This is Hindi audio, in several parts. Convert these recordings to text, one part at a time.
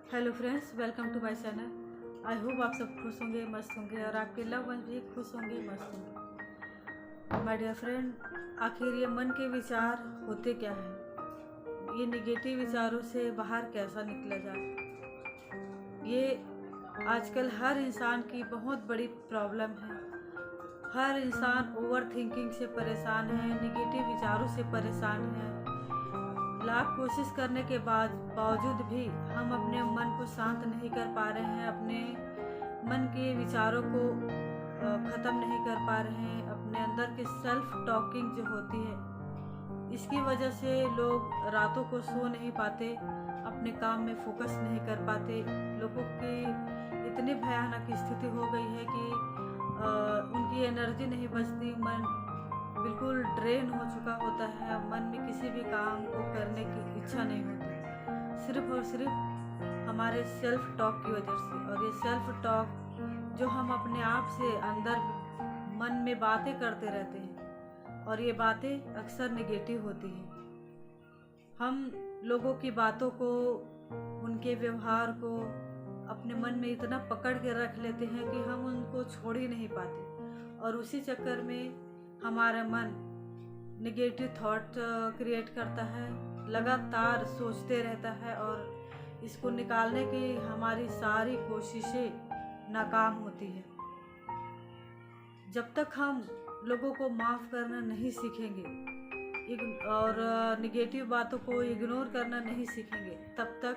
Hello friends, welcome to my channel. I hope आप सब खुश होंगे, मस्त होंगे और आपके लव वन भी खुश होंगे, मस्त होंगे। माय डियर फ्रेंड, आखिर ये मन के विचार होते क्या हैं? ये निगेटिव विचारों से बाहर कैसा निकला जाए? ये आजकल हर इंसान की बहुत बड़ी प्रॉब्लम है। हर इंसान ओवर थिंकिंग से परेशान है, निगेटिव विचारों से परेशान है। लाख कोशिश करने के बावजूद भी हम अपने मन को शांत नहीं कर पा रहे हैं, अपने मन के विचारों को ख़त्म नहीं कर पा रहे हैं। अपने अंदर के सेल्फ टॉकिंग जो होती है, इसकी वजह से लोग रातों को सो नहीं पाते, अपने काम में फोकस नहीं कर पाते। लोगों की इतनी भयानक स्थिति हो गई है कि उनकी एनर्जी नहीं बचती, मन बिल्कुल ड्रेन हो चुका होता है। मन में किसी भी काम को करने की इच्छा नहीं होती, सिर्फ और सिर्फ हमारे सेल्फ टॉक की वजह से। और ये सेल्फ टॉक जो हम अपने आप से अंदर मन में बातें करते रहते हैं, और ये बातें अक्सर निगेटिव होती हैं। हम लोगों की बातों को, उनके व्यवहार को अपने मन में इतना पकड़ के रख लेते हैं कि हम उनको छोड़ ही नहीं पाते, और उसी चक्कर में हमारा मन निगेटिव थॉट क्रिएट करता है, लगातार सोचते रहता है, और इसको निकालने की हमारी सारी कोशिशें नाकाम होती है। जब तक हम लोगों को माफ़ करना नहीं सीखेंगे और निगेटिव बातों को इग्नोर करना नहीं सीखेंगे, तब तक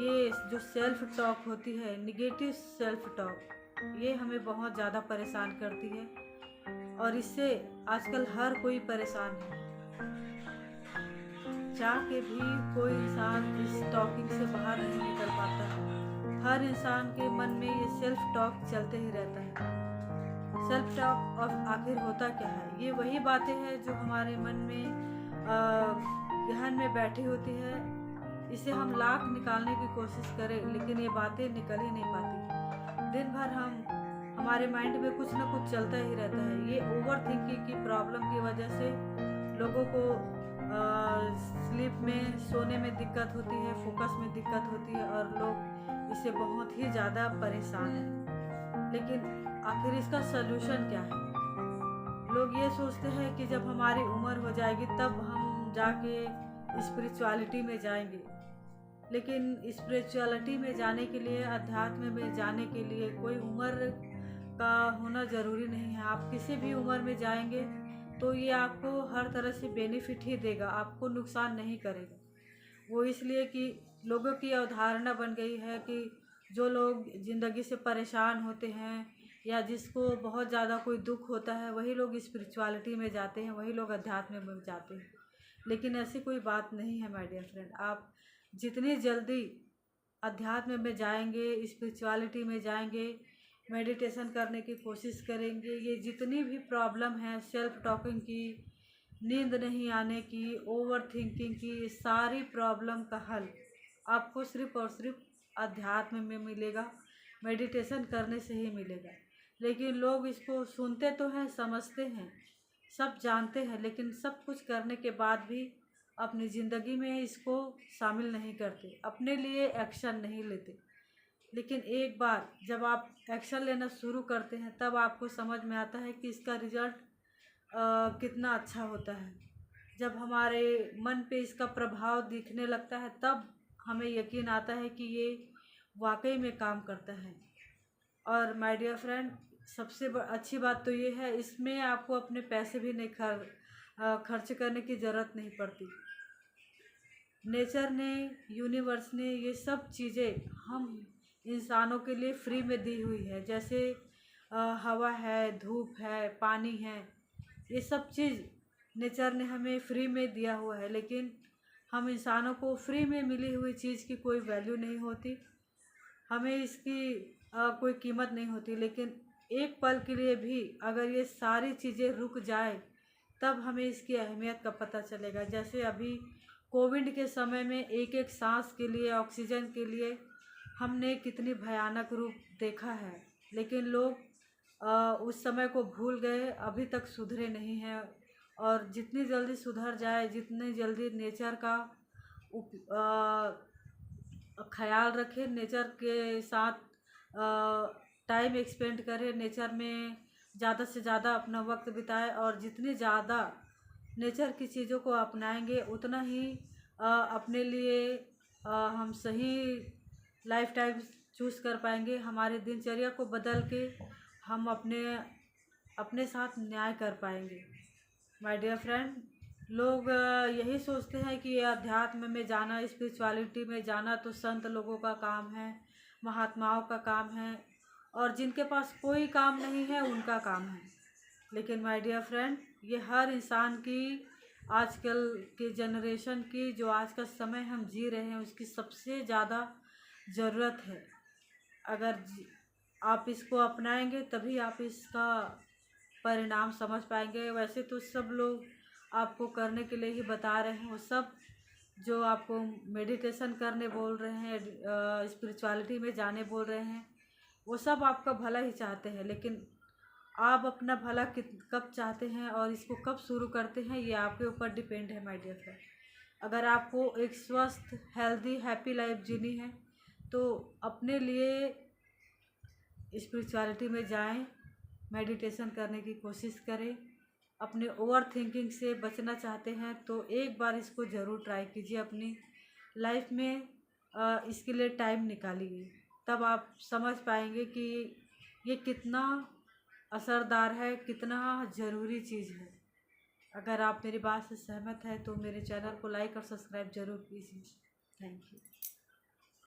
ये जो सेल्फ टॉक होती है, निगेटिव सेल्फ टॉक, ये हमें बहुत ज़्यादा परेशान करती है, और इससे आजकल हर कोई परेशान है। चाह के भी कोई इंसान इस टॉकिंग से बाहर नहीं निकल पाता। हर इंसान के मन में ये सेल्फ टॉक चलते ही रहता है। सेल्फ टॉक और आखिर होता क्या है? ये वही बातें हैं जो हमारे मन में गहन में बैठी होती है। इसे हम लाख निकालने की कोशिश करें, लेकिन ये बातें निकल ही नहीं पाती। दिन भर हमारे माइंड में कुछ ना कुछ चलता ही रहता है। ये ओवर थिंकिंग की प्रॉब्लम की वजह से लोगों को स्लीप में, सोने में दिक्कत होती है, फोकस में दिक्कत होती है, और लोग इससे बहुत ही ज़्यादा परेशान हैं। लेकिन आखिर इसका सलूशन क्या है? लोग ये सोचते हैं कि जब हमारी उम्र हो जाएगी तब हम जाके स्पिरिचुअलिटी में जाएंगे। लेकिन स्पिरिचुअलिटी में जाने के लिए, अध्यात्म में जाने के लिए कोई उम्र का होना ज़रूरी नहीं है। आप किसी भी उम्र में जाएंगे तो ये आपको हर तरह से बेनिफिट ही देगा, आपको नुकसान नहीं करेगा। वो इसलिए कि लोगों की अवधारणा बन गई है कि जो लोग ज़िंदगी से परेशान होते हैं या जिसको बहुत ज़्यादा कोई दुख होता है, वही लोग स्पिरिचुअलिटी में जाते हैं, वही लोग अध्यात्म में जाते हैं। लेकिन ऐसी कोई बात नहीं है माय डियर फ्रेंड। आप जितनी जल्दी अध्यात्म में जाएंगे, स्पिरिचुअलिटी में जाएंगे, मेडिटेशन करने की कोशिश करेंगे, ये जितनी भी प्रॉब्लम है सेल्फ टॉकिंग की, नींद नहीं आने की, ओवर थिंकिंग की, ये सारी प्रॉब्लम का हल आपको सिर्फ और सिर्फ अध्यात्म में मिलेगा, मेडिटेशन करने से ही मिलेगा। लेकिन लोग इसको सुनते तो हैं, समझते हैं, सब जानते हैं, लेकिन सब कुछ करने के बाद भी अपनी ज़िंदगी में इसको शामिल नहीं करते, अपने लिए एक्शन नहीं लेते। लेकिन एक बार जब आप एक्शन लेना शुरू करते हैं, तब आपको समझ में आता है कि इसका रिज़ल्ट कितना अच्छा होता है। जब हमारे मन पे इसका प्रभाव दिखने लगता है, तब हमें यकीन आता है कि ये वाकई में काम करता है। और माय डियर फ्रेंड, सबसे अच्छी बात तो ये है, इसमें आपको अपने पैसे भी नहीं खर्च करने की ज़रूरत नहीं पड़ती। नेचर ने, यूनिवर्स ने ये सब चीज़ें हम इंसानों के लिए फ्री में दी हुई है। जैसे हवा है, धूप है, पानी है, ये सब चीज़ नेचर ने हमें फ्री में दिया हुआ है। लेकिन हम इंसानों को फ्री में मिली हुई चीज़ की कोई वैल्यू नहीं होती, हमें इसकी कोई कीमत नहीं होती। लेकिन एक पल के लिए भी अगर ये सारी चीज़ें रुक जाए, तब हमें इसकी अहमियत का पता चलेगा। जैसे अभी कोविड के समय में एक एक सांस के लिए, ऑक्सीजन के लिए हमने कितनी भयानक रूप देखा है। लेकिन लोग उस समय को भूल गए, अभी तक सुधरे नहीं हैं। और जितनी जल्दी सुधर जाए, जितनी जल्दी नेचर का ख्याल रखें, नेचर के साथ टाइम एक्सपेंड करें, नेचर में ज़्यादा से ज़्यादा अपना वक्त बिताएं। और जितनी ज़्यादा नेचर की चीज़ों को अपनाएंगे उतना ही अपने लिए हम सही लाइफ टाइम चूज़ कर पाएंगे। हमारे दिनचर्या को बदल के हम अपने साथ न्याय कर पाएंगे। माय डियर फ्रेंड, लोग यही सोचते हैं कि अध्यात्म में जाना, स्पिरिचुअलिटी में जाना तो संत लोगों का काम है, महात्माओं का काम है, और जिनके पास कोई काम नहीं है उनका काम है। लेकिन माय डियर फ्रेंड, ये हर इंसान की, आजकल के जनरेशन की, जो आज का समय हम जी रहे हैं, उसकी सबसे ज़्यादा ज़रूरत है। अगर आप इसको अपनाएंगे तभी आप इसका परिणाम समझ पाएंगे। वैसे तो सब लोग आपको करने के लिए ही बता रहे हैं, वो सब जो आपको मेडिटेशन करने बोल रहे हैं, स्पिरिचुअलिटी में जाने बोल रहे हैं, वो सब आपका भला ही चाहते हैं। लेकिन आप अपना भला कब चाहते हैं और इसको कब शुरू करते हैं, ये आपके ऊपर डिपेंड है माय डियर फ्रेंड। अगर आपको एक स्वस्थ, हेल्दी, हैप्पी लाइफ जीनी है तो अपने लिए स्पिरिचुअलिटी में जाएं, मेडिटेशन करने की कोशिश करें। अपने ओवर थिंकिंग से बचना चाहते हैं तो एक बार इसको ज़रूर ट्राई कीजिए अपनी लाइफ में। इसके लिए टाइम निकालिए, तब आप समझ पाएंगे कि ये कितना असरदार है, कितना ज़रूरी चीज़ है। अगर आप मेरी बात से सहमत हैं तो मेरे चैनल को लाइक और सब्सक्राइब ज़रूर कीजिए। Thank you.